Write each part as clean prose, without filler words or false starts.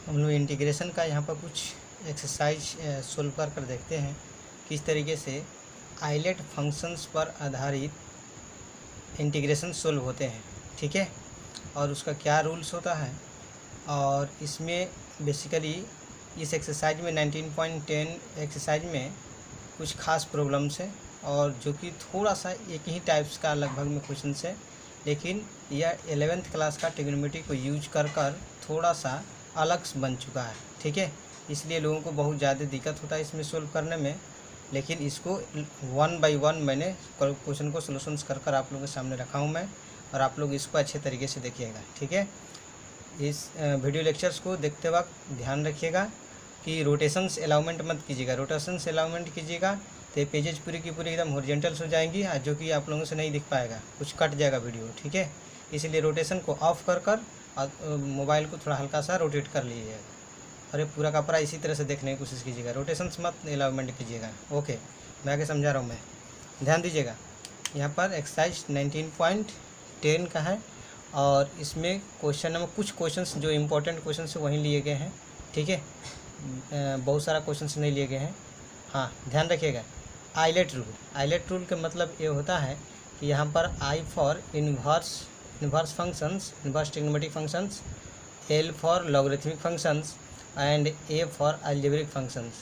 हम लोग इंटीग्रेशन का यहाँ पर कुछ एक्सरसाइज सोल्व कर देखते हैं किस तरीके से आइलेट फंक्शंस पर आधारित इंटीग्रेशन सोल्व होते हैं। ठीक है, और उसका क्या रूल्स होता है, और इसमें बेसिकली इस एक्सरसाइज में 19.10 एक्सरसाइज में कुछ खास प्रॉब्लम्स हैं और जो कि थोड़ा सा एक ही टाइप्स का लगभग में क्वेश्चन है, लेकिन यह 11th क्लास का ट्रिग्नोमेट्री को यूज कर थोड़ा सा अलग बन चुका है। ठीक है, इसलिए लोगों को बहुत ज़्यादा दिक्कत होता है इसमें सोल्व करने में, लेकिन इसको 1 बाय 1 मैंने क्वेश्चन को सोल्यूशंस कर आप लोगों के सामने रखा हूँ मैं, और आप लोग इसको अच्छे तरीके से देखिएगा। ठीक है, इस वीडियो लेक्चर्स को देखते वक्त ध्यान रखिएगा कि रोटेशंस अलाउमेंट मत कीजिएगा। रोटेशंस अलाउमेंट कीजिएगा तो पेजेज पूरी की पूरी एकदम हॉरिजॉन्टल्स हो जाएंगी, जो कि आप लोगों से नहीं दिख पाएगा, कुछ कट जाएगा वीडियो। ठीक है, इसलिए रोटेशन को ऑफ कर और मोबाइल को थोड़ा हल्का सा रोटेट कर लीजिएगा, और ये पूरा कपड़ा इसी तरह से देखने की कोशिश कीजिएगा। रोटेशंस मत अलाउमेंट कीजिएगा। ओके, मैं आगे समझा रहा हूँ, मैं ध्यान दीजिएगा। यहाँ पर एक्सरसाइज 19.10 का है, और इसमें क्वेश्चन नंबर कुछ क्वेश्चंस जो इम्पोर्टेंट क्वेश्चंस वहीं लिए गए हैं। ठीक है, बहुत सारा क्वेश्चंस नहीं लिए गए हैं। हाँ, ध्यान रखिएगा। आइलेट रूल का मतलब ये होता है कि यहाँ पर I for inverse functions, inverse trigonometric functions, L for logarithmic functions and A for algebraic functions,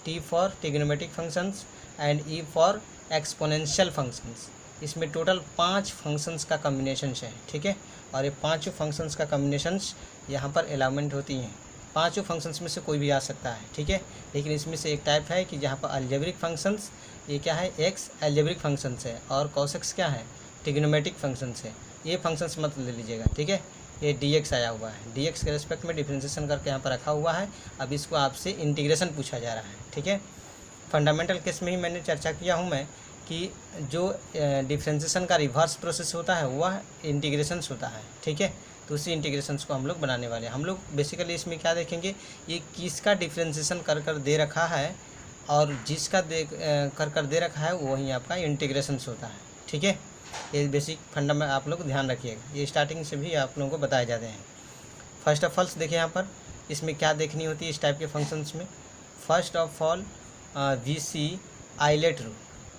T for trigonometric functions and E for exponential functions. इसमें टोटल 5 फंक्शंस का कम्बिनेशन है। ठीक है, और ये 5 फंक्शंस का कम्बिनेशंस यहाँ पर अलाउमेंट होती हैं। 5 फंक्शंस में से कोई भी आ सकता है। ठीक है, लेकिन इसमें से एक टाइप है कि जहाँ पर अलजेब्रिक फंक्शंस, ये क्या है, एक्स अलजेब्रिक फंक्शंस है, और कॉस एक्स क्या है, ट्रिग्नोमेट्रिक फंक्शंस है। ये फंक्शंस मत ले लीजिएगा। ठीक है, ये dx आया हुआ है, dx के रेस्पेक्ट में डिफ्रेंशिएशन करके यहाँ पर रखा हुआ है। अब इसको आपसे इंटीग्रेशन पूछा जा रहा है। ठीक है, फंडामेंटल केस में ही मैंने चर्चा किया हूँ मैं कि जो डिफ्रेंशिएशन का रिवर्स प्रोसेस होता है वह इंटीग्रेशंस होता है। ठीक है, तो उसी इंटीग्रेशंस को हम लोग बनाने वाले हैं। हम लोग बेसिकली इसमें क्या देखेंगे, ये किसका डिफ्रेंशिएशन कर दे रखा है, और जिसका कर दे रखा है वही आपका इंटीग्रेशंस होता है। ठीक है, ये बेसिक फंडा में आप लोग ध्यान रखिएगा, ये स्टार्टिंग से भी आप लोगों को बताए जाते हैं। फर्स्ट ऑफ ऑल देखिए यहाँ पर इसमें क्या देखनी होती है इस टाइप के फंक्शंस में। First of all we see ILATE rule.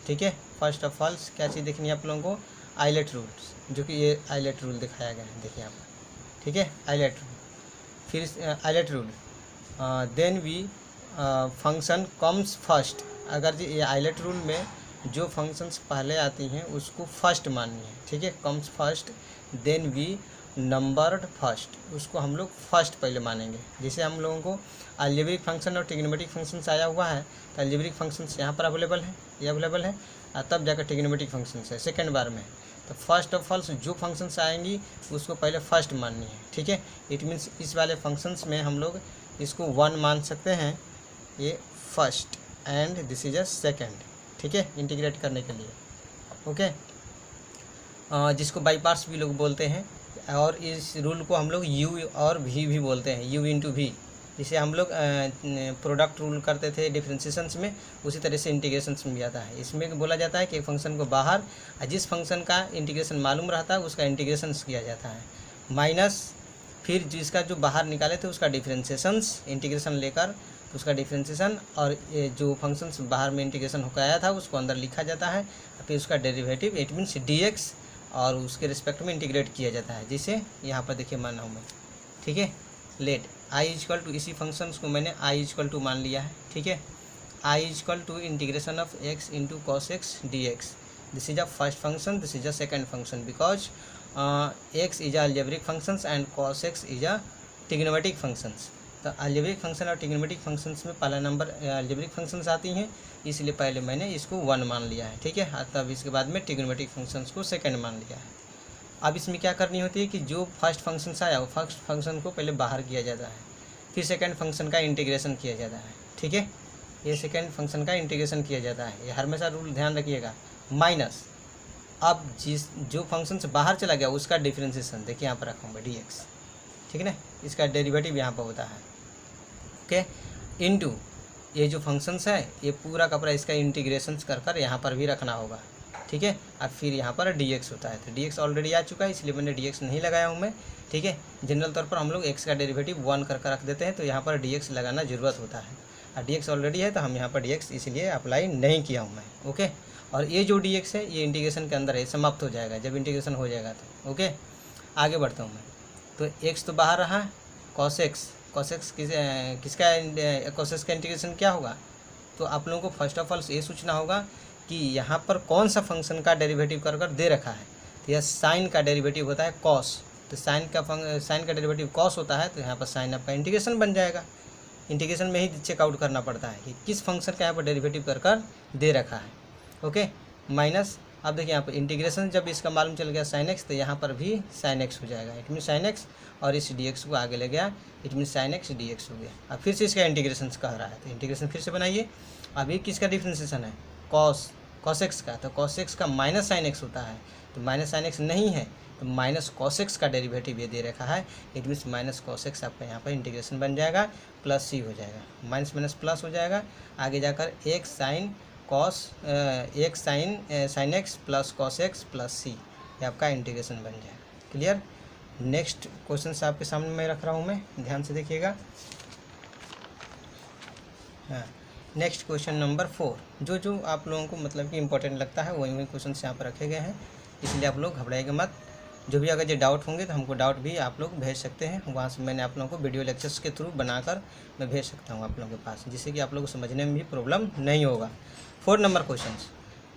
ठीक है, फर्स्ट ऑफ ऑल क्या चीज़ देखनी है आप लोगों को, आइलेट रूल्स, जो कि ये आइलेट रूल दिखाया गया है, देखिए यहाँ पर। ठीक है, आइलेट रूल, फिर ILATE rule, then we function comes first. अगर ये आइलेट रूल में जो फंक्शंस पहले आती हैं उसको फर्स्ट माननी है। ठीक है, comes first, then we numbered first, उसको हम लोग फर्स्ट पहले मानेंगे। जैसे हम लोगों को अलजेब्रिक फंक्शन और ट्रिग्नोमेट्रिक फंक्शंस आया हुआ है, तो अलजेब्रिक फंक्शंस यहाँ पर अवेलेबल है, ये अवेलेबल है, तब जाकर ट्रिग्नोमेट्रिक फंक्शंस है सेकेंड बार में। तो फर्स्ट ऑफ ऑल जो फंक्शंस आएंगी उसको पहले फर्स्ट माननी है। ठीक है, इट मीन्स इस वाले फंक्शंस में हम लोग इसको 1 मान सकते हैं, ये first, and this is a second. ठीक है, इंटीग्रेट करने के लिए। ओके, जिसको बाई पार्ट्स भी लोग बोलते हैं, और इस रूल को हम लोग यू और भी बोलते हैं, यू इंटू भी। जिसे हम लोग प्रोडक्ट रूल करते थे डिफ्रेंशिएशंस में, उसी तरह से इंटीग्रेशंस में भी आता है। इसमें बोला जाता है कि फंक्शन को बाहर जिस फंक्शन का इंटीग्रेशन मालूम रहता है उसका इंटीग्रेशंस किया जाता है, माइनस फिर जिसका जो बाहर निकाले थे उसका डिफ्रेंशिएशंस, इंटीग्रेशन लेकर उसका डिफ्रेंशिएशन, और ये जो फंक्शंस बाहर में इंटीग्रेशन होकर आया था उसको अंदर लिखा जाता है, फिर उसका डेरिवेटिव इट मीन्स dx, और उसके रिस्पेक्ट में इंटीग्रेट किया जाता है, जिसे यहाँ पर देखिए मान रहा हूँ मैं। ठीक है, लेट आई इक्वल टू, इसी फंक्शंस को मैंने आई इक्वल टू मान लिया है। ठीक है, I equal to integration of x into cos x d x. This is a first function, this is a second function, because x is a algebraic functions and cos x is a trigonometric functions. तो algebraic function और trigonometric functions में पहला number algebraic functions आती हैं, इसलिए पहले मैंने इसको 1 मान लिया है। ठीक है, तब इसके बाद में ट्रिग्नोमेट्रिक फंक्शंस को सेकंड मान लिया है। अब इसमें क्या करनी होती है कि जो फर्स्ट फंक्शंस आया वो फर्स्ट फंक्शन को पहले बाहर किया जाता है, फिर सेकंड फंक्शन का इंटीग्रेशन किया जाता है। ठीक है, ये सेकंड फंक्शन का इंटीग्रेशन किया जाता है, ये हमेशा रूल ध्यान रखिएगा। माइनस अब जो फंक्शंस बाहर चला गया उसका डिफ्रेंशिएशन, देखिए यहाँ पर रखूँगा dx। ठीक है ना, इसका डेरिवेटिव यहाँ पर होता है। ओके, इनटू ये जो फंक्शंस है ये पूरा का पूरा इसका इंटीग्रेशंस कर यहाँ पर भी रखना होगा। ठीक ठीक है। और फिर यहाँ पर dx होता है, तो dx ऑलरेडी आ चुका है इसलिए मैंने dx नहीं लगाया हूँ मैं, ठीक है। जनरल तौर पर हम लोग x का डेरिवेटिव 1 करके रख देते हैं, तो यहाँ पर dx लगाना ज़रूरत होता है, और dx ऑलरेडी है तो हम यहाँ पर dx इसलिए अप्लाई नहीं किया हूँ मैं, ओके। और ये जो dx है ये इंटीग्रेशन के अंदर है, समाप्त हो जाएगा जब इंटीग्रेशन हो जाएगा तो, ओके। आगे बढ़ता हूँ मैं, तो x तो बाहर रहा, cos x किसका cos x का इंटीग्रेशन क्या होगा, तो आप लोगों को फर्स्ट ऑफ ऑल ये सोचना होगा कि यहाँ पर कौन सा फंक्शन का डेरिवेटिव कर दे रखा है, तो यह साइन का डेरिवेटिव होता है cos, तो साइन का डेरिवेटिव cos होता है, तो यहाँ पर साइन आपका इंटीग्रेशन बन जाएगा। इंटीग्रेशन में ही चेकआउट करना पड़ता है कि किस फंक्शन का यहाँ पर डेरिवेटिव कर दे रखा है, ओके। माइनस, अब देखिए यहाँ पर इंटीग्रेशन जब इसका मालूम चल गया sin x, तो यहाँ पर भी sin x हो जाएगा, इट मीन sin x, और इस dx को आगे ले गया, it mean sin x dx हो गया। अब फिर से इसका इंटीग्रेशन कह रहा है, तो इंटीग्रेशन फिर से बनाइए। अभी किसका डिफ्रेंशिएशन है, cos x का, तो cos x का माइनस sin x होता है, तो माइनस sin x नहीं है तो माइनस cos x का डेरिवेटिव ये दे रखा है, it means minus cos x आपका यहाँ पर इंटीग्रेशन बन जाएगा, प्लस c हो जाएगा, माइनस माइनस प्लस हो जाएगा, आगे जाकर एक sin x plus cos x plus c, ये आपका इंटीग्रेशन बन जाएगा। क्लियर। नेक्स्ट क्वेश्चन आपके सामने मैं रख रहा हूँ, मैं ध्यान से देखिएगा। हाँ, नेक्स्ट क्वेश्चन नंबर 4, जो आप लोगों को मतलब कि इंपॉर्टेंट लगता है वही क्वेश्चन यहाँ पर रखे गए हैं, इसलिए आप लोग घबराइएगा मत। जो भी अगर ये डाउट होंगे तो हमको डाउट भी आप लोग भेज सकते हैं, वहाँ से मैंने आप लोगों को वीडियो लेक्चर्स के थ्रू बनाकर मैं भेज सकता हूँ आप लोगों के पास, जिससे कि आप लोगों को समझने में भी प्रॉब्लम नहीं होगा। 4 नंबर क्वेश्चन,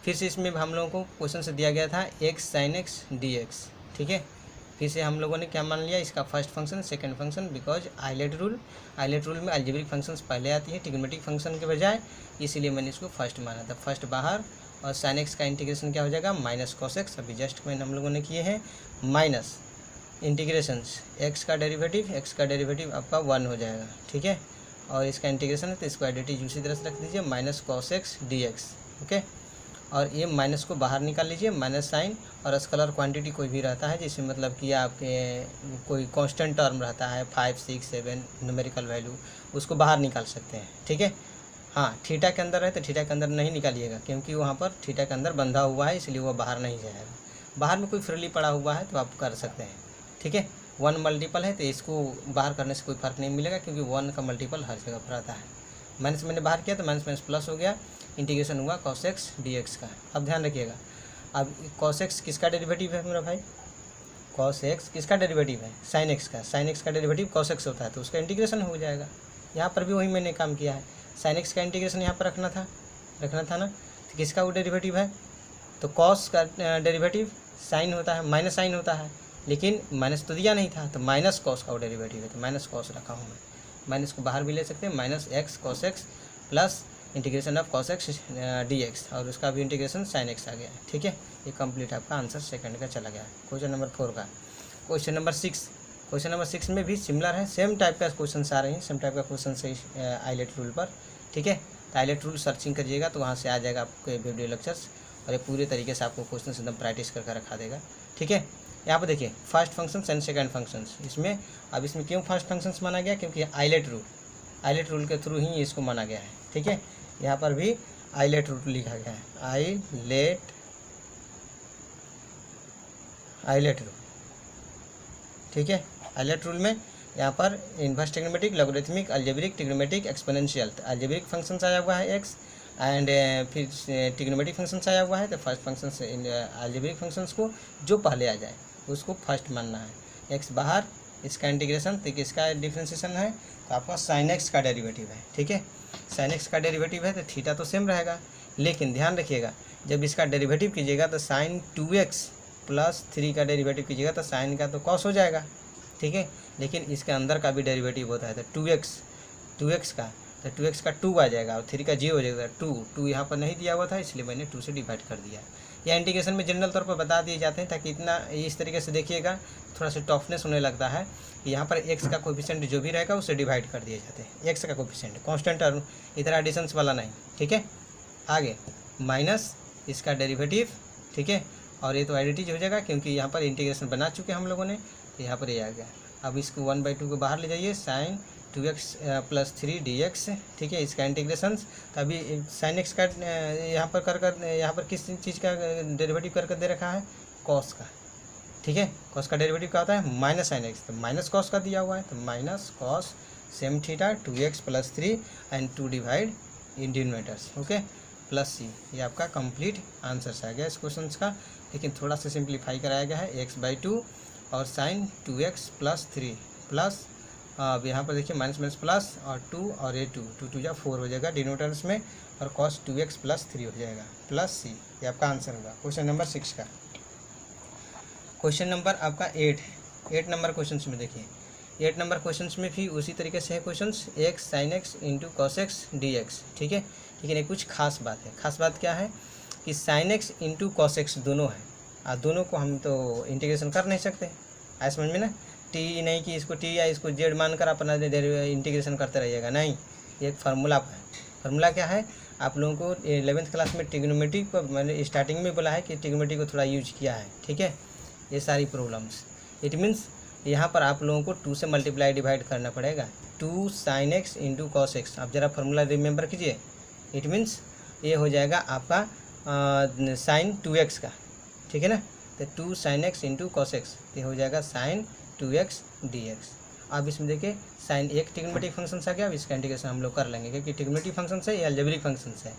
फिर से इसमें हम लोगों को क्वेश्चन से दिया गया था x sin x dx, ठीक है। फिर से हम लोगों ने क्या मान लिया, इसका first function second function, because ILATE rule में अलजेब्रिक फंक्शंस पहले आती है ट्रिग्नोमेट्रिक फंक्शन के बजाय, इसीलिए मैंने इसको फर्स्ट माना था, फर्स्ट बाहर। और sin x का इंटीग्रेशन क्या हो जाएगा, माइनस cos x, अभी जस्ट मैंने हम लोगों ने किए हैं, माइनस इंटीग्रेशंस x का डेरिवेटिव आपका 1 हो जाएगा, ठीक है। और इसका इंटीग्रेशन है तो इसको एडिटिव उसी तरह से रख दीजिए, minus cos x dx, okay. और ये माइनस को बाहर निकाल लीजिए, माइनस साइन, और स्केलर क्वांटिटी कोई भी रहता है जिसमें मतलब कि आपके कोई कांस्टेंट टर्म रहता है 5, 6, 7 न्यूमेरिकल वैल्यू, उसको बाहर निकाल सकते हैं, ठीक है। हाँ, थीटा के अंदर है तो थीटा के अंदर नहीं निकालिएगा, क्योंकि वहाँ पर थीटा के अंदर बंधा हुआ है, इसलिए वो बाहर नहीं जाएगा। बाहर में कोई फ्रीली पड़ा हुआ है तो आप कर सकते हैं, ठीक है। 1 मल्टीपल है तो इसको बाहर करने से कोई फ़र्क नहीं मिलेगा, क्योंकि 1 का मल्टीपल हर जगह पर आता है। माइनस मैंने बाहर किया तो माइनस माइनस प्लस हो गया, इंटीग्रेशन हुआ cos x dx का। अब ध्यान रखिएगा, अब cos x किसका डेरिवेटिव है मेरा भाई, cos x किसका डेरिवेटिव है, sin x का डेरिवेटिव cos x होता है, तो उसका इंटीग्रेशन हो जाएगा। यहाँ पर भी वही मैंने काम किया है, sin x का इंटीग्रेशन यहाँ पर रखना था ना, तो किसका वो डेरिवेटिव है, तो cos का डेरिवेटिव साइन होता है, माइनस साइन होता है, लेकिन माइनस तो दिया नहीं था, तो माइनस cos का वो डेरिवेटिव है, तो माइनस cos रखा हूँ मैं। माइनस को बाहर भी ले सकते हैं, minus x cos x plus integration of cos x dx, और उसका भी इंटीग्रेशन sin x आ गया है, ठीक है। ये कंप्लीट आपका आंसर सेकंड का चला गया है। क्वेश्चन नंबर 4 का। क्वेश्चन नंबर 6 में भी सिमिलर है, सेम टाइप का क्वेश्चन आ रहे हैं, सेम टाइप का क्वेश्चन से आइलेट रूल पर, ठीक है। तो आइलेट रूल सर्चिंग करिएगा तो वहाँ से आ जाएगा आपके वीडियो लेक्चर्स, और ये पूरे तरीके से आपको क्वेश्चन एकदम प्रैक्टिस करके रखा देगा, ठीक है। यहाँ पर देखिए first function and second functions, इसमें क्यों फर्स्ट फंक्शंस माना गया, क्योंकि आइलेट रूल के थ्रू ही इसको माना गया है, ठीक है। यहाँ पर भी आइलेट रूल लिखा गया है, आइलेट रूल, ठीक है। आइलेट रूल में यहाँ पर inverse trigonometric, logarithmic, algebraic, trigonometric, exponential, तो अलजेब्रिक फंक्शंस आया हुआ है x, एंड फिर ट्रिग्नोमेट्रिक फंक्शंस आया हुआ है, तो फर्स्ट फंक्शंस अलजेब्रिक फंक्शंस को जो पहले आ जाए उसको फर्स्ट मानना है। x बाहर, इसका इंटीग्रेशन, तो किसका डिफ्रेंशिएशन है, तो आपका sin x का डेरिवेटिव है, ठीक है। sin x का डेरिवेटिव है तो थीटा तो सेम रहेगा, लेकिन ध्यान रखिएगा जब इसका डेरिवेटिव कीजिएगा तो sin 2x प्लस 3 का डेरिवेटिव कीजिएगा तो sin का तो cos हो जाएगा, ठीक है। लेकिन इसके अंदर का भी डेरिवेटिव होता है, तो 2x का, तो 2x का 2 आ जाएगा और 3 का 0 हो जाएगा, 2 यहाँ पर नहीं दिया हुआ था इसलिए मैंने 2 से डिवाइड कर दिया। या इंटीग्रेशन में जनरल तौर पर बता दिए जाते हैं ताकि इतना इस तरीके से देखिएगा, थोड़ा सा टफनेस होने लगता है कि यहाँ पर x का कोफिशिएंट जो भी रहेगा उसे डिवाइड कर दिए जाते हैं, x का कोफिशिएंट कांस्टेंट टर्म, इधर एडिशंस वाला नहीं, ठीक है। आगे माइनस इसका डेरिवेटिव, ठीक है, और ये तो एडिटिव हो जाएगा क्योंकि यहाँ पर इंटीग्रेशन बना चुके हम लोगों ने, तो यहाँ पर ये आ गया। अब इसको 1/2 को बाहर ले जाइए, sin 2x प्लस 3 dx, ठीक है, इसका इंटीग्रेशन। तो अभी साइन एक्स का यहाँ पर किस चीज़ का डेरिवेटिव कर दे रखा है, कॉस का, ठीक है। कॉस का डेरिवेटिव क्या होता है, माइनस साइन एक्स, तो माइनस कॉस का दिया हुआ है, तो minus cos same theta 2x plus 3 and 2 divide in denominators, okay, plus C. ये आपका कंप्लीट आंसर आ गया इस क्वेश्चन का, लेकिन थोड़ा सा सिंप्लीफाई कराया गया है, x/2 और साइन 2x प्लस 3 प्लस, अब यहाँ पर देखिए माइनस माइनस प्लस और 2 और ये 2 2 4 हो जाएगा डिनोमिनेटर्स में, और कॉस 2x प्लस 3 हो जाएगा प्लस सी। ये आपका आंसर होगा क्वेश्चन नंबर 6 का। क्वेश्चन नंबर आपका 8 नंबर क्वेश्चन में देखिए, 8 नंबर क्वेश्चन में भी उसी तरीके से है question, x sine x into cos x d x, ठीक है। लेकिन ये कुछ खास बात है, खास बात क्या है कि sine x into cos x दोनों है, और दोनों को हम तो इंटीग्रेशन कर नहीं सकते, आया समझ में ना। टी नहीं कि इसको टी या इसको जेड मानकर अपना इंटीग्रेशन करते रहिएगा, नहीं, ये एक फार्मूला है। फार्मूला क्या है, आप लोगों को 11th क्लास में ट्रिग्नोमेट्री को मैंने स्टार्टिंग में बोला है कि ट्रिग्नोमेट्री को थोड़ा यूज किया है, ठीक है। ये सारी प्रॉब्लम्स, इट मीन्स यहाँ पर आप लोगों को 2 से मल्टीप्लाई डिवाइड करना पड़ेगा, 2 sine x into cos x. आप ज़रा फार्मूला रिमेंबर कीजिए, इट मीन्स ये हो जाएगा आपका साइन 2x का, ठीक है ना। तो 2 sine x into cos x, ये हो जाएगा साइन 2x dx। अब इसमें देखिए साइन एक ट्रिग्नोमेट्रिक फंक्शन आ गया, अब इसका इंटीग्रेशन हम लोग कर लेंगे, क्योंकि ट्रिग्नोमेट्रिक फंक्शन है, ये अलजेब्रिक फंक्शन है।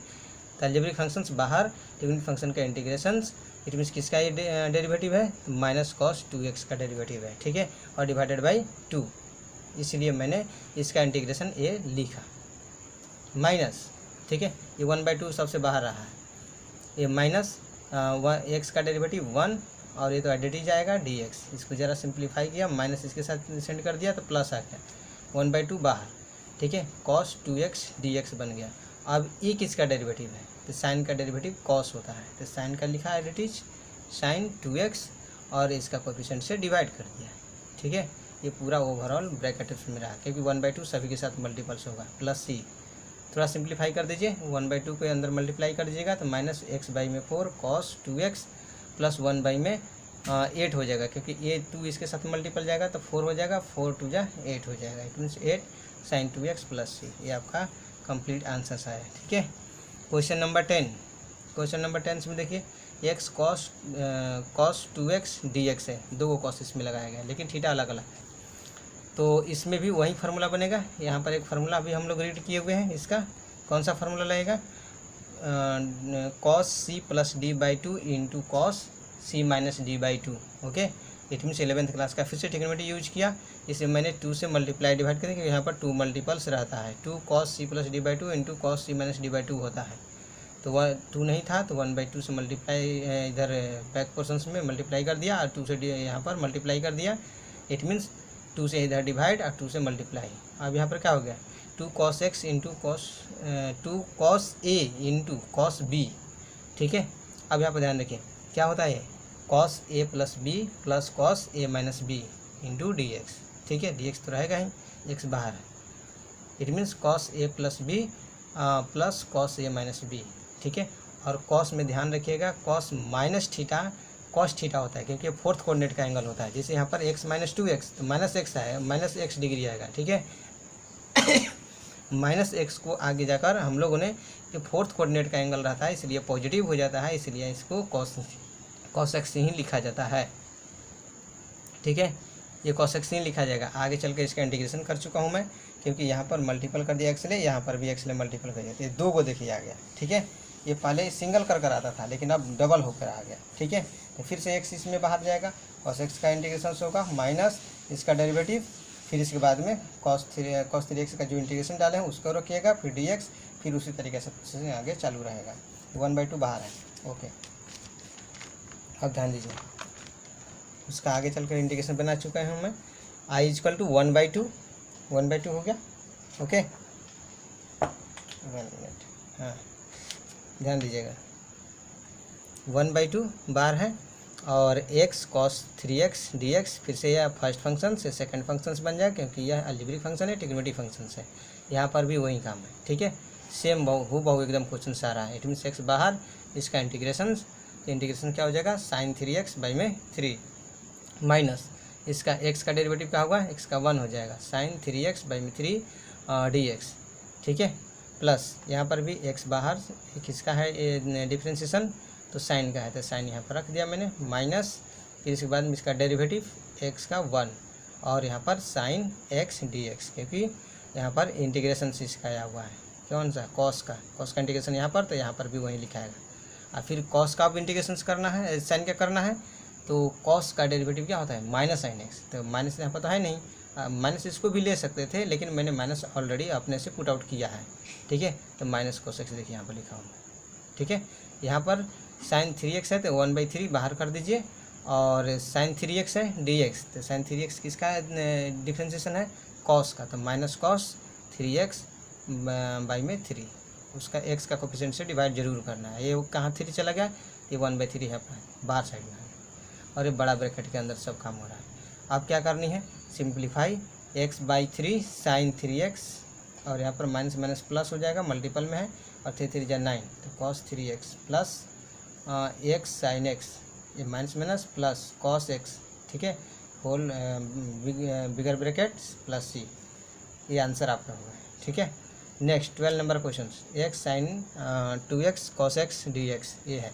तो अलजेब्रिक फंक्शन बाहर, ट्रिग्नोमेट्रिक फंक्शन का इंटीग्रेशन, इट मीन्स किसका ये डेरिवेटिव है, माइनस कॉस 2x का डेरिवेटिव है, ठीक है, और डिवाइडेड बाई 2, इसलिए मैंने इसका इंटीग्रेशन ये लिखा माइनस, ठीक है। ये 1/2 सबसे बाहर रहा है, ये माइनस x का डेरिवेटिव 1, और ये तो एडिटी जाएगा dx, इसको ज़रा सिंप्लीफाई किया, माइनस इसके साथ सेंड कर दिया तो प्लस आ गया, 1/2 बाहर, ठीक है, cos 2x dx बन गया। अब ये किसका डेरिवेटिव है, तो साइन का डेरिवेटिव cos होता है, तो साइन का लिखा एडिटीज साइन 2x और इसका कोफिशिएंट से डिवाइड कर दिया, ठीक है। ये पूरा ओवरऑल ब्रैकेट में रहा, क्योंकि 1/2 सभी के साथ मल्टीपल्स होगा, प्लस सी। थोड़ा सिंप्लीफाई कर दीजिए, 1/2 के अंदर मल्टीप्लाई कर दीजिएगा तो minus x/4 cos 2x plus 1/में 8 हो जाएगा, क्योंकि ये 2 इसके साथ मल्टीपल जाएगा तो 4 हो जाएगा, 4 2 जा 8 हो जाएगा, it means 8 sine 2x plus C. ये आपका कंप्लीट आंसर आया, ठीक है। क्वेश्चन नंबर 10, क्वेश्चन नंबर 10 में देखिए x cos 2x dx है, दो को कॉस इसमें लगाया गया, लेकिन थीटा अलग अलग है, तो इसमें भी वही फार्मूला बनेगा। यहाँ पर एक फार्मूला अभी हम लोग रीड किए हुए हैं, इसका कौन सा फार्मूला लगेगा, cos c plus d/2 into cos c minus d/2, okay. It means 11th class का फिर से ट्रिग्नोमेट्री यूज किया, इसे मैंने 2 से मल्टीप्लाई डिवाइड करेंगे, यहाँ पर 2 मल्टीपल्स रहता है, 2 cos c plus d/2 into cos c minus d/2 होता है, तो वह 2 नहीं था तो 1/2 से मल्टीप्लाई इधर बैक पोर्शंस में मल्टीप्लाई कर दिया, और 2 से यहाँ पर मल्टीप्लाई कर दिया, इट मीन्स 2 से इधर डिवाइड और 2 से मल्टीप्लाई। अब यहाँ पर क्या हो गया, 2 cos x into two cos a into cos b, ठीक है। अब यहाँ पर ध्यान रखिए क्या होता है, cos a plus b plus cos a minus b into D x, ठीक है, dx तो रहेगा ही, x बाहर है, it means cos a plus b plus cos a minus b, ठीक है। और cos में ध्यान रखिएगा, cos minus theta cos theta होता है, क्योंकि फोर्थ कोऑर्डिनेट का एंगल होता है, जैसे यहाँ पर x माइनस 2x तो माइनस एक्स है, माइनस x डिग्री आएगा, ठीक है। माइनस एक्स को आगे जाकर हम लोगों ने ये फोर्थ कोऑर्डिनेट का एंगल रहता है, इसलिए पॉजिटिव हो जाता है, इसलिए इसको cos x ही लिखा जाता है, ठीक है। ये cos x ही लिखा जाएगा, आगे चल के इसका इंटीग्रेशन कर चुका हूँ मैं, क्योंकि यहाँ पर मल्टीपल कर दिया x ले, यहाँ पर भी x ले मल्टीपल कर दिया, ये 2 को देखिए आ गया, ठीक है। ये पहले सिंगल कर आता था, लेकिन अब डबल होकर आ गया, ठीक है। तो फिर से x इसमें बाहर जाएगा, cos x का इंटीग्रेशन होगा माइनस इसका डेरिवेटिव, फिर इसके बाद में cos 3x का जो इंटीग्रेशन डाले हैं उसको रखिएगा, फिर dx, फिर उसी तरीके से आगे चालू रहेगा, 1/2 बाहर है, ओके। अब ध्यान दीजिए, उसका आगे चलकर इंटीग्रेशन बना चुका हूँ मैं, i = 1/2 हो गया, ओके। 1 मिनट, हाँ ध्यान दीजिएगा, 1/2 बार है, और x cos 3x dx, फिर से यह फर्स्ट फंक्शन से सेकंड फंक्शन बन जाए, क्योंकि यह अलजेब्रिक फंक्शन है, ट्रिग्नोमेट्रिक फंक्शन है, यहाँ पर भी वही काम है, ठीक है। सेम बहु एकदम क्वेश्चन आ रहा है, इट मीन्स x बाहर, इसका इंटीग्रेशन, तो इंटीग्रेशन क्या हो जाएगा, sin 3x/3 माइनस इसका एक्स का डेरिवेटिव क्या होगा, एक्स का 1 हो जाएगा, साइन 3x बाई में 3 dx, ठीक है। प्लस यहाँ पर भी एक्स बाहर, किसका है ये डिफ्रेंशिएशन, तो साइन का है, तो साइन यहाँ पर रख दिया मैंने, माइनस फिर इसके बाद में इसका डेरिवेटिव एक्स का 1 और यहाँ पर साइन x dx, क्योंकि यहाँ पर इंटीग्रेशन से इसका आया हुआ है, कौन सा, कॉस का इंटीग्रेशन यहाँ पर, तो यहाँ पर भी वही लिखाएगा। और फिर कॉस का अब इंटीग्रेशन करना है, साइन का करना है, तो कॉस का डेरिवेटिव क्या होता है, माइनस साइन एक्स, तो माइनस यहाँ पर तो है नहीं, माइनस इसको भी ले सकते थे, लेकिन मैंने माइनस ऑलरेडी अपने से पुट आउट किया है, ठीक है। तो माइनस कोस एक्स देखिए यहाँ पर लिखा हूँ, ठीक है। यहाँ पर साइन 3x है, तो 1/3 बाहर कर दीजिए, और साइन 3x है dx, तो साइन 3x किसका डिफ्रेंशिएशन है, कॉस का, तो माइनस कॉस 3x बाई में 3, उसका x का कोफिशिएंट से डिवाइड जरूर करना है। ये कहाँ 3 चला गया, ये 1/3 यहाँ पर बाहर साइड में है, और ये बड़ा ब्रैकेट के अंदर सब काम हो रहा है। अब क्या करनी है, सिंप्लीफाई x/3 साइन 3x, और यहाँ पर माइनस माइनस प्लस हो जाएगा, मल्टीपल में है, और 3 3 9, तो cos 3x plus x sine x, ये minus minus plus cos x, ठीक है, whole bigger bracket plus c, ये आंसर आपका होगा, ठीक है। Next 12 number question, x sine 2x cos x dx, ये है।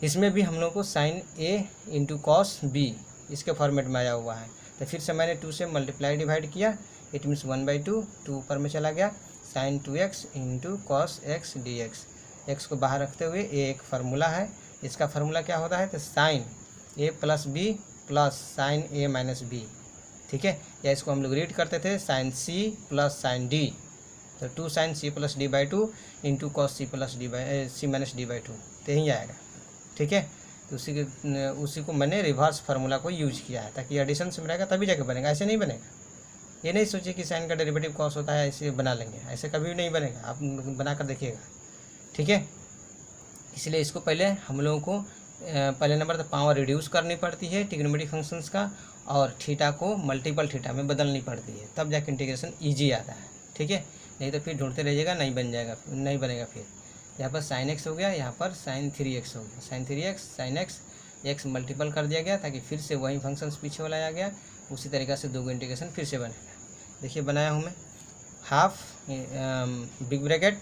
इसमें भी हम लोग को sine a into cos b इसके फॉर्मेट में आया हुआ है, तो फिर से मैंने 2 से मल्टीप्लाई डिवाइड किया, इट मीन्स 1/2, 2 ऊपर में चला गया, sine 2x into cos x dx, x को बाहर रखते हुए ये एक फार्मूला है, इसका फार्मूला क्या होता है, तो sine a plus b plus sine a minus b, ठीक है, या इसको हम लोग रीड करते थे sine c plus sine d, तो 2 sine c plus d/2 into cos c plus c minus d/2, तो यही आएगा, ठीक है। तो उसी को मैंने रिवर्स फार्मूला को यूज किया है, ताकि एडिशन से रहेगा तभी जाके बनेगा, ऐसे नहीं बनेगा। ये नहीं सोचिए कि साइन का डेरिवेटिव कॉस होता है ऐसे बना लेंगे, ऐसे कभी भी नहीं बनेगा, आप बना कर देखिएगा, ठीक है। इसलिए इसको पहले हम लोगों को पहले नंबर तो पावर रिड्यूस करनी पड़ती है ट्रिग्नोमेट्रिक फंक्शंस का, और थीटा को मल्टीपल थीटा में बदलनी पड़ती है, तब जाके इंटीग्रेशन ईजी आता है, ठीक है। नहीं तो फिर ढूंढते रहिएगा, नहीं बनेगा। फिर यहाँ पर साइन एक्स हो गया, यहाँ पर साइन 3x हो गया, sign 3x sign x multiple कर दिया गया, ताकि फिर से वही फंक्शंस पीछे वाला आ गया, उसी तरीक़ा से दो इंटीग्रेशन फिर से बनेगा। देखिए बनाया हूँ मैं, हाफ बिग ब्रैकेट,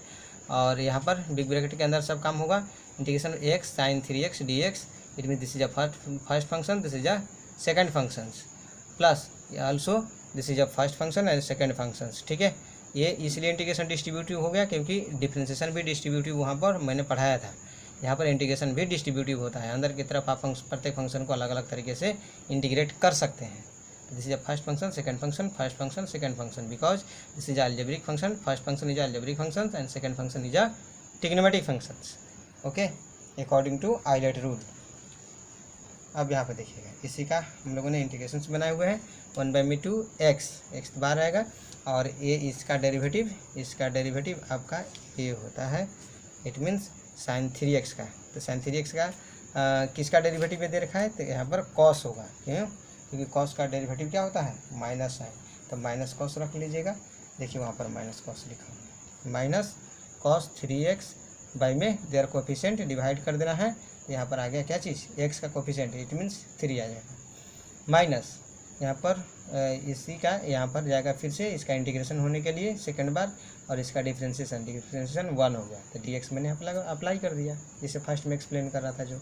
और यहाँ पर बिग ब्रैकेट के अंदर सब काम होगा, integration x sine 3x dx, it mean this is a first function, this is a second function, plus also this is a first function and second function, ठीक है। ये इसलिए इंटीग्रेशन डिस्ट्रीब्यूटिव हो गया क्योंकि डिफरेंशिएशन भी डिस्ट्रीब्यूटिव वहाँ पर मैंने पढ़ाया था, यहाँ पर इंटीग्रेशन भी डिस्ट्रीब्यूटिव होता है, अंदर की तरफ आप प्रत्येक फंक्शन को अलग अलग तरीके से इंटीग्रेट कर सकते हैं। This is a first function, second function, first function, second function, because this is algebraic function, first function is algebraic function and second function is a trigonometric functions, okay, according to ILATE rule. अब यहाँ पर देखिएगा, इसी का हम लोगों ने integration बनाए हुए हैं, 1/2 x बार आएगा, और ये इसका डेरिवेटिव आपका ये होता है, इट मीन्स साइन 3x का, तो साइन 3x का किसका डेरिवेटिव में दे रखा है, तो यहाँ पर कॉस होगा, क्यों, क्योंकि कॉस का डेरिवेटिव क्या होता है, माइनस साइन, तो माइनस कॉस रख लीजिएगा, देखिए वहाँ पर माइनस कॉस लिखा हुआ, माइनस कॉस 3x बाई में देयर कोफिशिएंट डिवाइड कर देना है, यहाँ पर आ गया क्या चीज़, x का कोफिशिएंट, इट मीन्स 3 आ जाएगा, माइनस यहाँ पर इसी का यहाँ पर जाएगा फिर से इसका इंटीग्रेशन होने के लिए सेकंड बार, और इसका डिफ्रेंशिएशन 1 हो गया, तो dx मैंने अप्लाई कर दिया, जिसे फर्स्ट में एक्सप्लेन कर रहा था जो,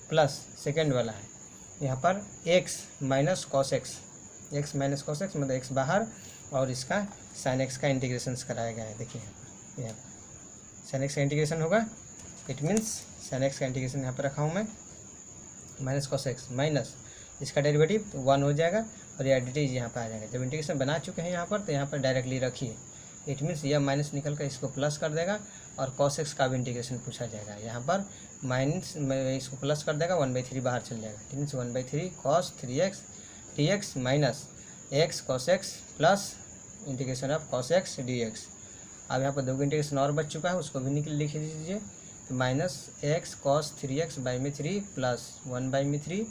प्लस सेकंड वाला है यहाँ पर x माइनस कॉस x मतलब x बाहर, और इसका साइन x का इंटीग्रेशन कराया गया है, देखिए यहाँ साइन x का इंटीग्रेशन होगा, इट मीन्स साइन x का इंटीग्रेशन यहाँ पर रखा हूँ मैं, माइनस कॉस x माइनस इसका डेरिवेटिव 1 हो जाएगा, और ये एडिटिव यहाँ पर आ जाएगा। जब इंटीग्रेशन बना चुके हैं यहाँ पर, तो यहाँ पर डायरेक्टली रखिए, इट मीन्स यह माइनस निकल कर इसको प्लस कर देगा, और कॉस एक्स का भी इंटीग्रेशन पूछा जाएगा, यहाँ पर माइनस इसको प्लस कर देगा, 1/3 बाहर चल जाएगा, it means 1/3 cos 3x dx minus x cos x plus integration of cos x dx। अब यहाँ पर दो इंटीग्रेशन और बच चुका है, उसको भी लिख लीजिए, तो minus x cos 3x by में 3 प्लस 1/3,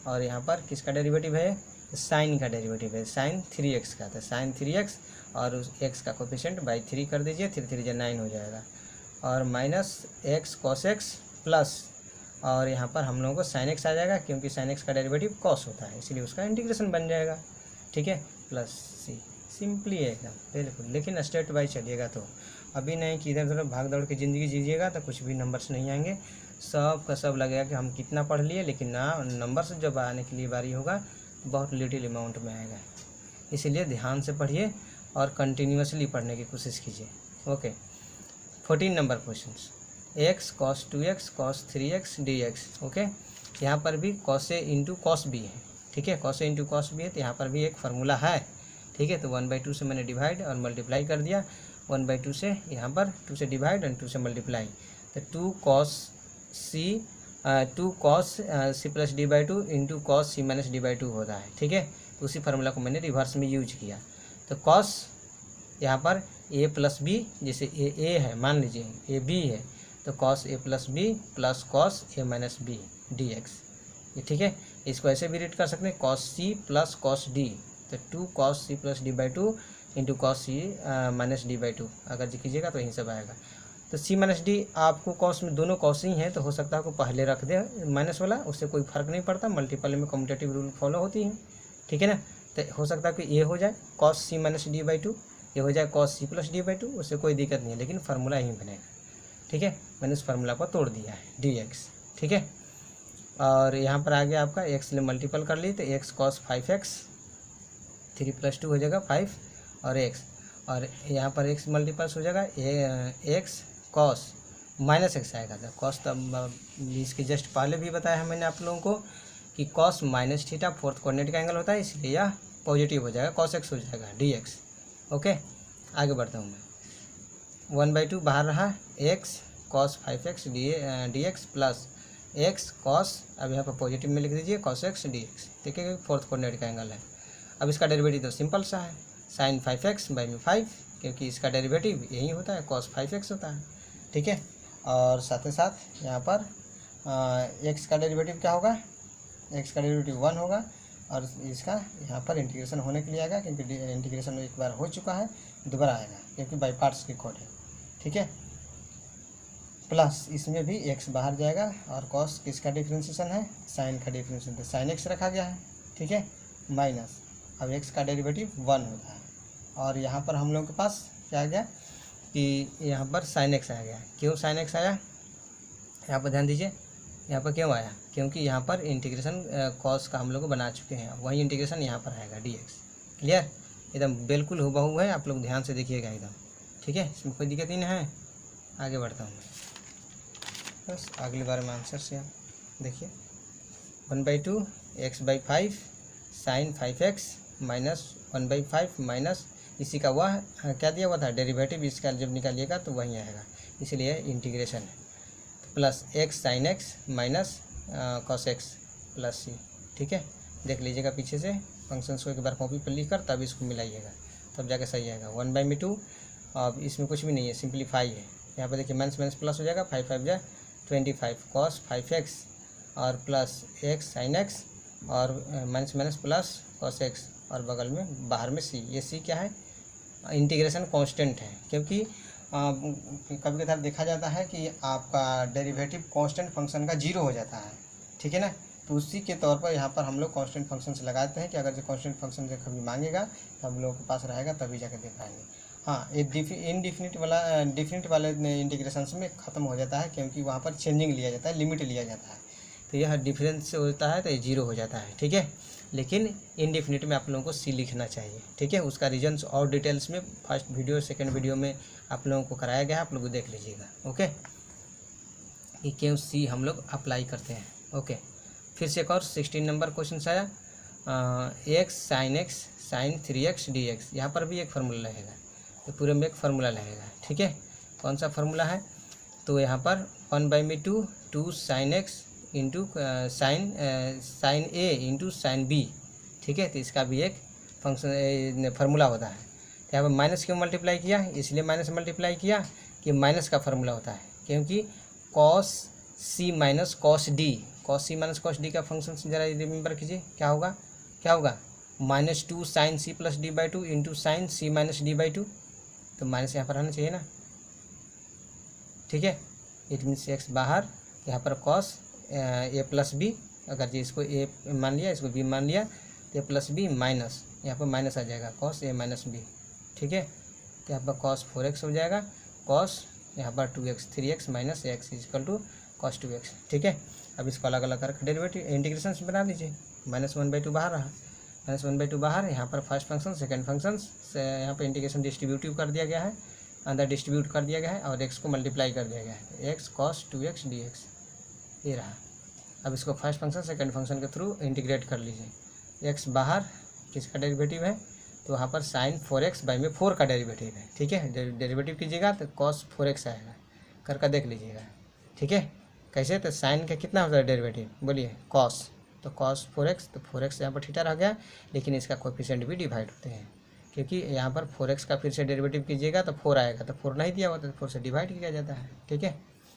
और यहाँ पर किसका डेरिवेटिव है, साइन का डेरिवेटिव है, साइन 3x का, तो साइन 3x और उस x का कोफिशिएंट बाई 3 कर दीजिए, 3 3 9 हो जाएगा, और minus x cos x plus और यहाँ पर हम लोगों को साइन एक्स आ जाएगा, क्योंकि साइन एक्स का डेरिवेटिव कॉस होता है, इसलिए उसका इंटीग्रेशन बन जाएगा। ठीक है, प्लस सी, सिंपली है एकदम, बिल्कुल। लेकिन स्टेप बाई चलिएगा, तो अभी नहीं कि इधर उधर भाग दौड़ के ज़िंदगी जीजिएगा तो कुछ भी नंबर्स नहीं आएंगे। सब का सब लगेगा कि हम कितना पढ़ लिए, लेकिन ना नंबर्स जब आने के लिए बारी होगा बहुत लिटिल अमाउंट में आएगा। इसीलिए ध्यान से पढ़िए और कंटिन्यूसली पढ़ने की कोशिश कीजिए। Okay, 14 number question, x cos 2x cos 3x dx। Okay, यहाँ पर भी cos A into cos B है। ठीक है, cos A into cos B है, तो यहाँ पर भी एक फार्मूला है। ठीक है, तो 1/2 से मैंने डिवाइड और मल्टीप्लाई कर दिया, 1/2 से यहाँ पर 2 से डिवाइड और 2 से मल्टीप्लाई, तो 2 cos c plus d/2 into cos c minus d/2 होता है। ठीक है, तो उसी फार्मूला को मैंने रिवर्स में यूज किया। तो कॉस यहाँ पर a प्लस बी, जैसे ए है, मान लीजिए ए बी है, तो cos A plus B plus cos A minus B D x. ये ठीक है, इसको ऐसे भी रीड कर सकते हैं, cos C plus cos D, तो 2 cos c plus d/2 into cos C minus d/2 अगर जी कीजिएगा तो यहीं सब आएगा। तो c माइनस डी आपको कॉस में दोनों कॉस ही हैं, तो हो सकता है आपको पहले रख दे माइनस वाला, उससे कोई फर्क नहीं पड़ता, मल्टीपल में कम्यूटेटिव रूल फॉलो होती है। ठीक है ना, तो हो सकता है कि ये हो जाए cos c माइनस d/2, ये हो जाए cos c प्लस d/2, उससे कोई दिक्कत नहीं है, लेकिन फार्मूला यहीं बनेगा। ठीक है, मैंने उस फार्मूला को तोड़ दिया है, dx। ठीक है, और यहाँ पर आ गया आपका x ले मल्टीपल कर ली, तो x cos 5x, 3 + 2 हो जाएगा 5 और x, और यहाँ पर x मल्टीपल्स हो जाएगा x cos माइनस एक्स आएगा। तो cos, तब इसके जस्ट पहले भी बताया है मैंने आप लोगों को कि cos minus theta fourth coordinate का एंगल होता है, इसलिए यह पॉजिटिव हो जाएगा, cos x हो जाएगा dx। ओके, आगे बढ़ता हूँ मैं, 1/2 बाहर रहा, x cos 5x dx plus x cos, अब यहाँ पर पॉजिटिव में लिख दीजिए cos x dx। ठीक है, फोर्थ कोऑर्डिनेट का एंगल है। अब इसका डेरिवेटिव तो सिंपल सा है, sin 5x बाई में 5, क्योंकि इसका डेरिवेटिव यही होता है, cos 5x होता है। ठीक है, और साथ ही साथ यहाँ पर x का डेरिवेटिव क्या होगा, x का डेरिवेटिव 1 होगा, और इसका यहाँ पर इंटीग्रेशन होने के लिए आएगा, क्योंकि इंटीग्रेशन एक बार हो चुका है, दोबारा आएगा, क्योंकि बाई पार्ट्स की कोड है। ठीक है, प्लस इसमें भी x बाहर जाएगा, और cos किसका डिफ्रेंशिएशन है, साइन का डिफ्रेंशिएशन, तो साइन x रखा गया है। ठीक है, माइनस, अब x का डेरिवेटिव 1 होता है, और यहाँ पर हम लोगों के पास क्या आ गया कि यहाँ पर साइन x आ गया। क्यों साइन x आया, यहाँ पर ध्यान दीजिए, यहाँ पर क्यों आया, क्योंकि यहाँ पर इंटीग्रेशन cos का हम लोग बना चुके हैं, वही इंटीग्रेशन यहाँ पर आएगा dx। क्लियर, एकदम बिल्कुल हूबहू है, आप लोग ध्यान से देखिएगा एकदम। ठीक है, इसमें कोई दिक्कत ही नहीं है। आगे बढ़ता हूँ, बस अगली बार में आंसर से आप देखिए, 1/2 x/5 sin 5x minus 1/5 minus इसी का वह क्या दिया हुआ था डेरिवेटिव, इसका जब निकालिएगा तो वही आएगा, इसलिए इंटीग्रेशन है, plus x sin x minus cos x plus c। ठीक है, देख लीजिएगा पीछे से फंक्शंस को एक बार कॉपी पर लिख कर तब इसको मिलाइएगा, तब जाके सही आएगा। 1/2, अब इसमें कुछ भी नहीं है, सिंप्लीफाई है। यहाँ पर देखिए माइनस माइनस प्लस हो जाएगा, 5 5 जा 25 cos 5x और प्लस x sin x और minus minus plus cos x, और बगल में बाहर में c। ये c क्या है, इंटीग्रेशन कांस्टेंट है, क्योंकि कभी कभार देखा जाता है कि आपका डेरिवेटिव कांस्टेंट फंक्शन का 0 हो जाता है। ठीक है ना, तो उसी के तौर पर यहाँ पर हम लोग कांस्टेंट फंक्शन से लगाते हैं कि अगर जो कांस्टेंट फंक्शन से कभी मांगेगा तो हम लोगों के पास रहेगा, तभी जाकर दे पाएंगे। हाँ, ये डिफिनिट वाले इंटीग्रेशन में ख़त्म हो जाता है, क्योंकि वहाँ पर चेंजिंग लिया जाता है, लिमिट लिया जाता है, तो यह डिफरेंस होता है तो ये 0 हो जाता है। ठीक है, लेकिन इनडिफिनिट में आप लोगों को सी लिखना चाहिए। ठीक है, उसका रीजन्स और डिटेल्स में फर्स्ट वीडियो सेकंड वीडियो में आप लोगों को कराया गया है, आप लोग देख लीजिएगा। ओके, कि क्यों सी हम लोग अप्लाई करते हैं। ओके, फिर से एक और 16 नंबर क्वेश्चन आया, x sin x sin 3x dx। यहाँ पर भी एक फार्मूला रहेगा, तो पूरे में एक फार्मूला रहेगा। ठीक है, कौन सा फार्मूला है, तो यहाँ पर 1/2 2 sin x इंटू साइन ए इंटू साइन बी। ठीक है, तो इसका भी एक फंक्शन फार्मूला होता है। तो यहाँ पर माइनस क्यों मल्टीप्लाई किया, इसलिए माइनस मल्टीप्लाई किया कि माइनस का फार्मूला होता है, क्योंकि cos c minus cos d, cos c minus cos d का फंक्शन जरा रिमेंबर कीजिए, क्या होगा -2 sin c plus d/2 into sine c minus d/2, तो माइनस यहाँ पर आना चाहिए ना। ठीक है, इट मीन्स x बाहर, यहाँ पर cos ए प्लस बी, अगर जी इसको ए मान लिया, इसको बी मान लिया, तो ए प्लस बी माइनस, यहाँ पर माइनस आ जाएगा कॉस ए माइनस बी, ठीक है। तो यहाँ पर कॉस 4x हो जाएगा, कॉस यहाँ पर 2x 3x minus x is equal to cos 2x, ठीक है। अब इसको अलग अलग करके डेरिवेटिव इंटीग्रेशन बना लीजिए। -1/2 बाहर रहा, -1/2 बाहर, यहाँ पर फर्स्ट फंक्शन सेकंड फंक्शन से यहाँ पर इंटीग्रेशन डिस्ट्रीब्यूटिव कर दिया गया है, अंदर डिस्ट्रीब्यूट कर दिया गया है और x को मल्टीप्लाई कर दिया गया है, x cos 2x dx ये रहा। अब इसको फर्स्ट फंक्शन सेकंड फंक्शन के थ्रू इंटीग्रेट कर लीजिए। x बाहर किसका डेरिवेटिव है, तो वहाँ पर sin 4x बाई में 4 का डेरिवेटिव है, ठीक है। डेरिवेटिव कीजिएगा तो cos 4x आएगा, करके देख लीजिएगा, ठीक है। कैसे, तो साइन का कितना होता है डेरिवेटिव, बोलिए cos, तो cos 4x, तो 4x यहाँ पर थीटा रह गया, लेकिन इसका कोएफिशिएंट भी डिवाइड होते हैं, क्योंकि यहाँ पर 4x का फिर से डेरिवेटिव कीजिएगा तो 4 आएगा, तो 4 नहीं दिया हुआ तो 4 से डिवाइड किया जाता है, ठीक है।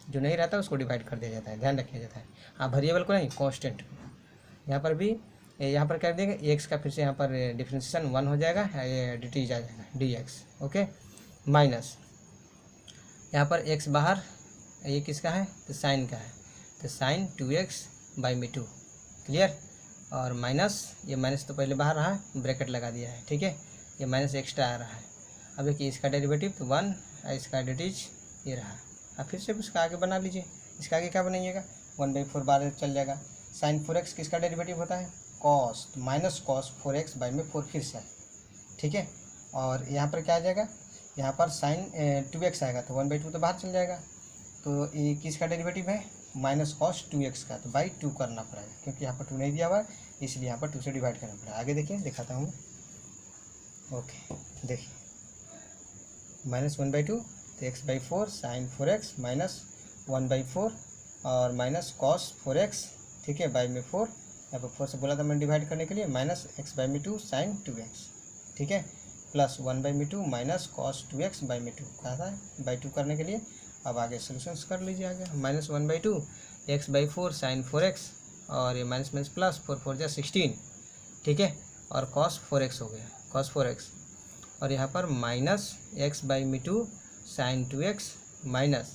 जो नहीं रहता उसको डिवाइड कर दिया जाता है, ध्यान रखिया जाता है। हाँ, वेरिएबल को नहीं, कांस्टेंट। यहाँ पर भी यहाँ पर कर देंगे एक्स का, फिर से यहाँ पर डिफरेंशिएशन 1 हो जाएगा, ये dt आ जाएगा dx, ओके। माइनस यहाँ पर x बाहर, ये किसका है, तो साइन का है, तो साइन 2x बाई में 2, क्लियर। और माइनस, ये माइनस तो पहले बाहर रहा, ब्रैकेट लगा दिया है, ठीक है। ये माइनस एक्स्ट्रा आ रहा है। अब देखिए इसका डेरिवेटिव तो 1, इसका डिटीज ये रहा। अब फिर से इसका आगे बना लीजिए, इसका आगे क्या बनाइएगा, 1/4 बार चल जाएगा। साइन 4x किसका डेरिवेटिव होता है, कॉस, तो माइनस कॉस 4x बाई में 4 फिर से, ठीक है। और यहाँ पर क्या आ जाएगा, यहाँ पर साइन 2x आएगा, तो 1/2 तो बाहर चल जाएगा, तो ये किसका डेरिवेटिव है, माइनस कॉस 2x का, तो बाई 2 करना पड़ेगा, क्योंकि यहाँ पर 2 नहीं दिया हुआ, इसलिए यहाँ पर 2 से डिवाइड करना पड़ेगा। आगे देखिए, दिखाता हूँ, ओके। देखिए -1/2, तो x/4 साइन 4x माइनस 1/4 और माइनस कॉस 4x, ठीक है, बाई में 4, यहाँ पर 4 से बोला था मैंने डिवाइड करने के लिए, माइनस x/2 साइन 2x, ठीक है, plus 1/2 minus cos 2x by में 2 कहा था, बाई 2 करने के लिए। अब आगे सोल्यूशंस कर लीजिए। आगे -1/2 x/4 साइन 4x और ये माइनस माइनस प्लस 4 4 16, ठीक है, और कॉस 4x हो गया, cos 4x, और यहाँ पर minus x/2 sign 2x minus,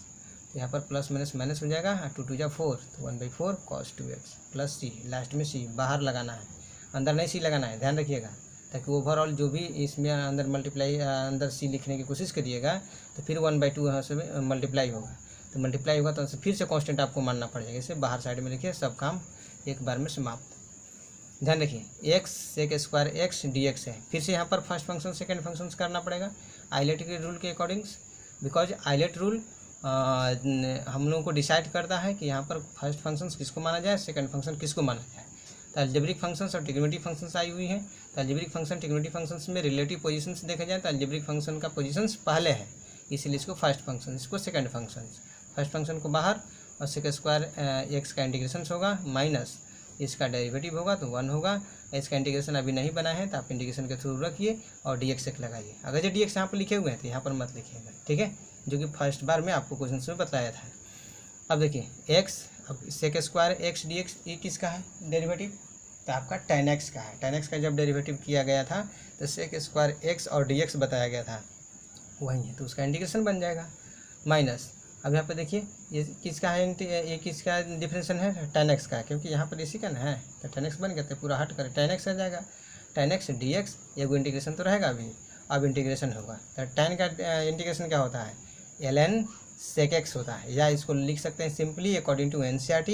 यहाँ पर प्लस माइनस माइनस हो जाएगा, 2 2 4, तो 1/4 cos 2x plus c, last में c बाहर लगाना है, अंदर नहीं c लगाना है, ध्यान रखिएगा, ताकि ओवरऑल जो भी इसमें अंदर मल्टीप्लाई, अंदर c लिखने की कोशिश करिएगा तो फिर 1/2 यहाँ से मल्टीप्लाई होगा, तो मल्टीप्लाई होगा तो फिर से कांस्टेंट आपको मानना पड़ेगा। इसे बाहर साइड में लिखिए, सब काम एक बार में समाप्त। ध्यान रखिए, x sec square x dx है, फिर से यहाँ पर फर्स्ट फंक्शन सेकंड फंक्शन करना पड़ेगा आइलेट के रूल के अकॉर्डिंग्स, बिकॉज आइलेट रूल हम लोगों को डिसाइड करता है कि यहाँ पर फर्स्ट फंक्शन किसको माना जाए, सेकंड फंक्शन किसको माना जाए। तो अलजेब्रिक फंक्शंस और ट्रिग्नोमेट्रिक फंक्शंस आई हुई हैं, तो अलजेब्रिक फंक्शन ट्रिग्नोमेट्रिक फंक्शंस में रिलेटिव पोजीशंस देखा जाए तो अलजेब्रिक फंक्शन का पोजीशंस पहले है, इसलिए इसको फर्स्ट फंक्शन, इसको सेकंड फंक्शन। फर्स्ट फंक्शन को बाहर और सेक स्क्वायर एक्स का इंटीग्रेशन होगा, माइनस इसका डेरिवेटिव होगा तो 1 होगा। इसका इंटीग्रेशन अभी नहीं बना है तो आप इंटीग्रेशन के थ्रू रखिए और dx एक लगाइए। अगर जो dx यहाँ पर लिखे हुए हैं तो यहाँ पर मत लिखिएगा, ठीक है, जो कि फर्स्ट बार में आपको क्वेश्चन में बताया था। अब देखिए x, अब सेक स्क्वायर x dx ये किसका है डेरिवेटिव, तो आपका tan x का है। tan x का जब डेरिवेटिव किया गया था तो सेक स्क्वायर x और dx बताया गया था, वही है, तो उसका इंटीग्रेशन बन जाएगा माइनस। अब यहाँ पर देखिए ये किसका है, ये किसका डिफरेंशियल है, tan x का है, क्योंकि यहाँ पर इसी का ना है, तो tan x बन गया, तो पूरा हट कर tan x आ जाएगा, tan x dx, ये वो इंटीग्रेशन तो रहेगा अभी, अब इंटीग्रेशन होगा। तो tan का इंटीग्रेशन क्या होता है, ln sec x होता है, या इसको लिख सकते हैं simply according to NCERT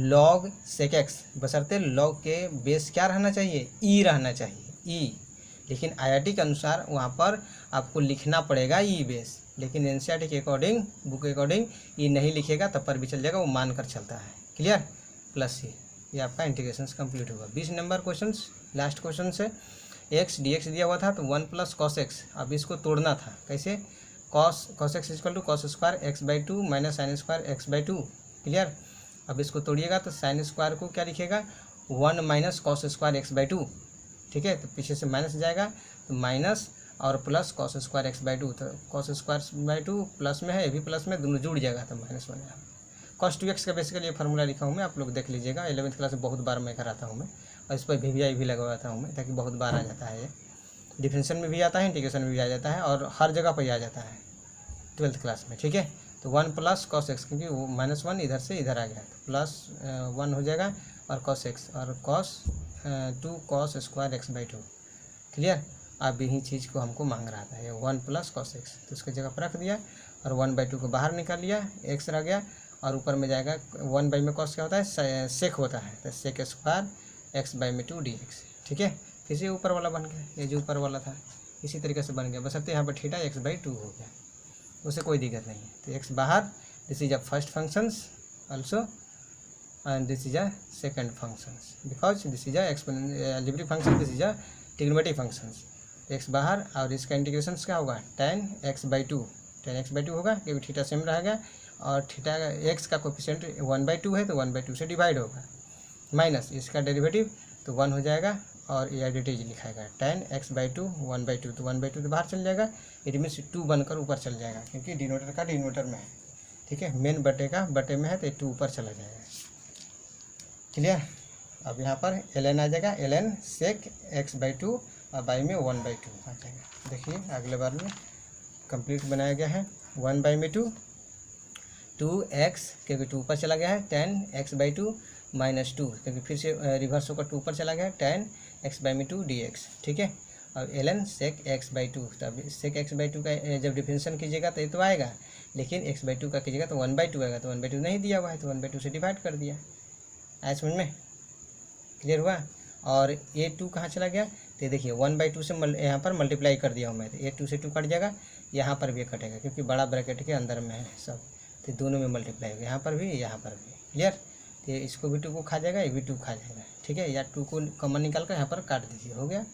log sec x, बशर्ते log के बेस क्या रहना चाहिए, e रहना चाहिए, e, लेकिन IRT के अनुसार वहाँ पर आपको लिखना पड़ेगा e बेस, लेकिन NCERT के अकॉर्डिंग, बुक के अकॉर्डिंग ये नहीं लिखेगा तब पर भी चल जाएगा, वो मान कर चलता है, क्लियर, प्लस ये आपका इंटीग्रेशन कंप्लीट होगा। 20 नंबर क्वेश्चन, लास्ट क्वेश्चन से x dx दिया हुआ था तो 1 प्लस कॉस एक्स, अब इसको तोड़ना था, कैसे, cos x equal to cos square x/2 minus sine square x/2, clear. अब इसको तोड़िएगा तो साइन स्क्वायर को क्या लिखेगा, 1 माइनस कॉस स्क्वायर x/2, ठीक है, तो पीछे से माइनस जाएगा तो माइनस और प्लस कॉस स्क्वायर x/2, तो कॉस स्क्वायर 2 प्लस में है, ये भी प्लस में, दोनों जुड़ जाएगा तो माइनस बन जाएगा। कॉस 2x का बेसिकली ये फार्मूला लिखा हूँ मैं, आप लोग देख लीजिएगा, 11वीं क्लास में बहुत बार मैं कराता हूँ मैं, और इस पर VVI भी लगवाता हूँ मैं, ताकि बहुत बार आ जाता है, ये डिफरेंशियल में भी आता है, इंटीग्रेशन में भी आ जाता है, और हर जगह पर ही आ जाता है 12th क्लास में, ठीक है। तो 1 प्लस कॉस एक्स, क्योंकि वो -1 इधर से इधर आ गया तो +1 हो जाएगा, और कॉस एक्स और cos 2 cos square x/2। Clear. अब यही चीज़ को हमको मांग रहा था, ये 1 प्लस कॉस एक्स, तो उसकी जगह पर रख दिया और 1/2 को बाहर निकाल लिया, एक्स रह गया, और ऊपर में जाएगा 1 में कॉस क्या होता है, सेक होता है, तो सेक स्क्वायर x/2 dx। ठीक है, फिर से ऊपर वाला बन गया, ये जो ऊपर वाला था इसी तरीके से बन गया, बस अब यहाँ पर थीटा x/2 हो गया, उसे कोई दिक्कत नहीं है। तो x बाहर, this is a first functions also and this is a second functions because this is a algebraic function, this is a trigonometric functions। x बाहर और इसका इंटीग्रेशन क्या होगा, tan x/2 होगा, क्योंकि थीटा सेम रहेगा और थीटा x का कोफिशिएंट 1/2 है तो 1/2 से डिवाइड होगा, माइनस इसका डेरिवेटिव तो 1 हो जाएगा, और ये एडिटेज लिखाएगा tan x/2 1/2, तो 1/2 तो बाहर चल जाएगा, इट मीन्स 2 बनकर ऊपर चल जाएगा, क्योंकि डिनोटर का डिनोटर में है। ठीक है, मेन बटे का बटे में है तो 2 ऊपर चला जाएगा। क्लियर। अब यहाँ पर ln आ जाएगा, ln sec x/2 और बाई में 1/2 आ जाएगा। देखिए अगले बार में कंप्लीट बनाया गया है, 1/2 2x, क्योंकि 2 ऊपर चला गया है, tan x/2 -2, क्योंकि फिर से रिवर्स होकर 2 ऊपर चला गया है, tan x/2 dx। ठीक है, और ln sec x/2, तब sec x/2 का जब डिफरेंशियल कीजिएगा तो ये तो आएगा, लेकिन x/2 का कीजिएगा तो 1/2 आएगा, तो 1/2 नहीं दिया हुआ है तो 1/2 से डिवाइड कर दिया। आया समझ में, क्लियर हुआ। और ये 2 कहाँ चला गया, तो देखिए 1/2 से यहाँ पर मल्टीप्लाई कर दिया हूँ मैं, तो ये 2 से 2 कट जाएगा, यहाँ पर भी कटेगा, क्योंकि बड़ा ब्रैकेट के अंदर में है सब, तो दोनों में मल्टीप्लाई होगा, यहाँ पर भी यहाँ पर भी। क्लियर। तो इसको भी 2 को खा जाएगा, ये भी 2 खा जाएगा। ठीक है, या 2 को कॉमन निकाल कर यहाँ पर काट दीजिए, हो गया।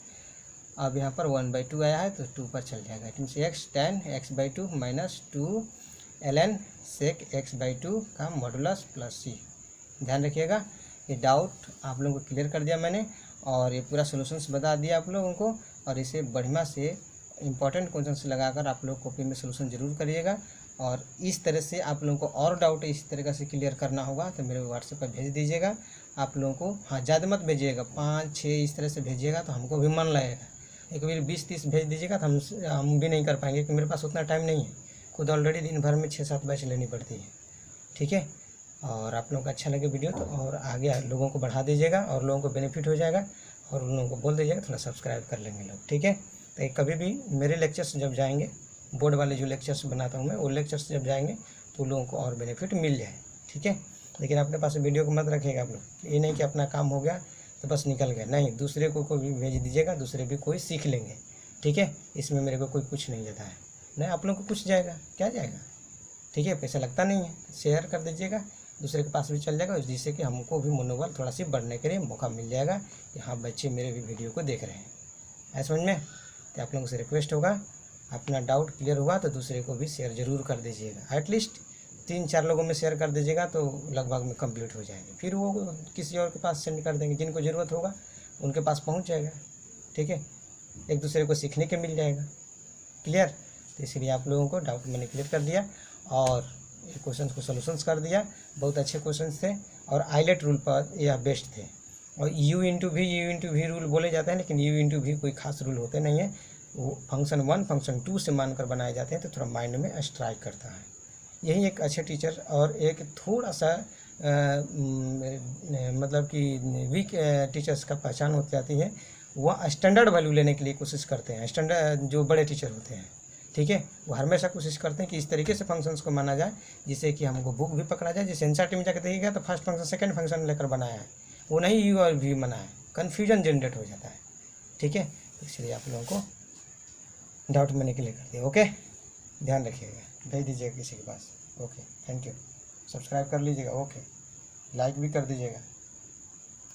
अब यहाँ पर 1/2 आया है तो 2 पर चल जाएगा, it means x tan x/2 -2 ln sec x/2 का मॉडुलस प्लस c। ध्यान रखिएगा, ये डाउट आप लोगों को क्लियर कर दिया मैंने, और ये पूरा सोल्यूशंस बता दिया आप लोगों को, और इसे बढ़िया से इंपॉर्टेंट क्वेश्चंस लगाकर आप लोग कॉपी में सोल्यूशन जरूर करिएगा। और इस तरह से आप लोगों को और डाउट इस तरीके से क्लियर करना होगा तो मेरे व्हाट्सएप पर भेज दीजिएगा आप लोगों को। हाँ, ज़्यादा मत भेजिएगा, 5-6 इस तरह से भेजिएगा तो हमको भी मन लगेगा। एक बार 20-30 भेज दीजिएगा तो हम भी नहीं कर पाएंगे, क्योंकि मेरे पास उतना टाइम नहीं है, खुद ऑलरेडी दिन भर में 6-7 बैच लेनी पड़ती है। ठीक है, और आप लोगों को अच्छा लगे वीडियो तो और आगे लोगों को बढ़ा दीजिएगा, और लोगों को बेनिफिट हो जाएगा, और उन लोगों को बोल दीजिएगा थोड़ा सब्सक्राइब कर लेंगे लोग। ठीक है, तो कभी भी मेरे लेक्चर्स जब जाएंगे, बोर्ड वाले जो लेक्चर्स बनाता हूँ मैं, वो लेक्चर्स जब जाएंगे तो लोगों को और बेनिफिट मिल जाए। ठीक है, लेकिन अपने पास वीडियो को मत रखिएगा आप लोग, ये नहीं कि अपना काम हो गया तो बस निकल गया, नहीं, दूसरे को भी भेज दीजिएगा, दूसरे भी कोई सीख लेंगे। ठीक है, इसमें मेरे को कोई कुछ नहीं जाता है, नहीं आप लोग को कुछ जाएगा, क्या जाएगा। ठीक है, पैसा लगता नहीं है, शेयर कर दीजिएगा, दूसरे के पास भी चल जाएगा, जिससे कि हमको भी मनोबल थोड़ा सी बढ़ने के लिए मौका मिल जाएगा कि हाँ बच्चे मेरे भी वीडियो को देख रहे हैं। ऐसा समझ में। तो आप लोगों से रिक्वेस्ट होगा, अपना डाउट क्लियर हुआ तो दूसरे को भी शेयर ज़रूर कर दीजिएगा, एटलीस्ट 3-4 लोगों में शेयर कर दीजिएगा तो लगभग में कंप्लीट हो जाएगी, फिर वो किसी और के पास सेंड कर देंगे, जिनको ज़रूरत होगा उनके पास पहुँच जाएगा। ठीक है, एक दूसरे को सीखने के मिल जाएगा। क्लियर। तो इसलिए आप लोगों को डाउट मैंने क्लियर कर दिया, और क्वेश्चन को सोल्यूशंस कर दिया, बहुत अच्छे क्वेश्चंस थे, और आइलेट रूल पर यह बेस्ट थे। और u/v रूल बोले जाते हैं, लेकिन u/v कोई खास रूल होते नहीं है, वो फंक्शन 1 फंक्शन 2 से मानकर बनाए जाते हैं, तो थोड़ा माइंड में स्ट्राइक करता है। यही एक अच्छे टीचर और एक थोड़ा सा मतलब कि वीक टीचर्स का पहचान हो जाती है, वह स्टैंडर्ड वैल्यू लेने के लिए कोशिश करते हैं। स्टैंडर्ड जो बड़े टीचर होते हैं, ठीक है, वो हमेशा कोशिश करते हैं कि इस तरीके से फंक्शंस को माना जाए जिससे कि हमको बुक भी पकड़ा जाए। जैसे एनसीईआरटी में जाकर देखिएगा तो फर्स्ट फंक्शन सेकंड फंक्शन लेकर बनाया है, वो नहीं यू और वी बना है, कन्फ्यूजन जनरेट हो जाता है। ठीक है, इसलिए आप लोगों को डाउट मैंने क्लियर कर दिया। ओके, ध्यान रखिएगा, भेज दीजिएगा किसी के पास। ओके, थैंक यू, सब्सक्राइब कर लीजिएगा। ओके, लाइक भी कर दीजिएगा।